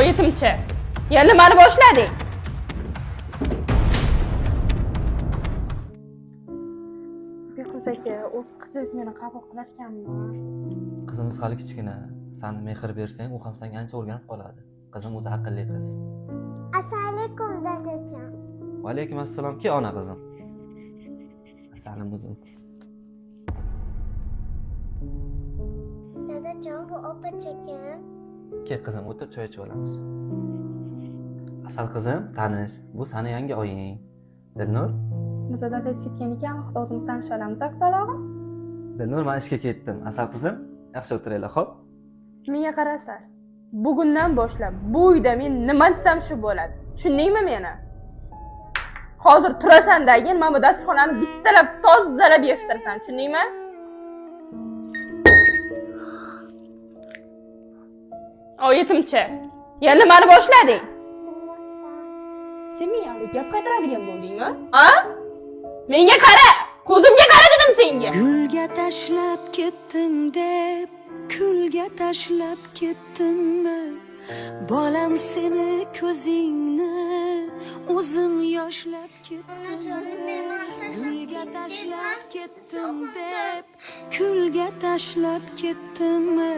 yetimcha. Ya nimani boshlading? Behruz aka, o'z qizingiz meni qabul qilarkanmi? Qizimiz hali kichkina. Sen mehr bersang, u ham senga ancha o'rganib qoladi. Qizim o'zi aqlli qiz. Assalomu alaykum dadajon. Va alaykum assalom ki ona qizim. Assalom o'zim. Dadajon, bu opa-chakim. Ke qizim, o'tirib choy ichib olamiz. Asal qizim, tanish. Bu seni yangi oying. Dilnur? Musa dadangiz ketgan ekan, xudo o'zimiz tanishib olamiz, Aqsalog'im. Dilnur, men ishga ketdim. Asal qizim, yaxshi o'tiraylar, xo'p? Menga qarasar. Bugundan boshlab bu uyda men nima desam shu bo'ladi. Tushundingmi meni? Hozir turasan-dagi, men bu dasturxonani bittalab tozalab yig'ishtirasan, tushundingmi? O yetimcha. Ya nimani boshlading? Sen menga gap qaytaradigan bo'ldingmi? Ha? Menga qara! Ko'zimga qara dedim senga. Gulga tashlab ketdim deb, kulga tashlab ketdimmi? Bolam seni ko'zingni o'zim yoshlab ketdim. Gulga tashlab ketdim deb, kulga tashlab ketdimmi?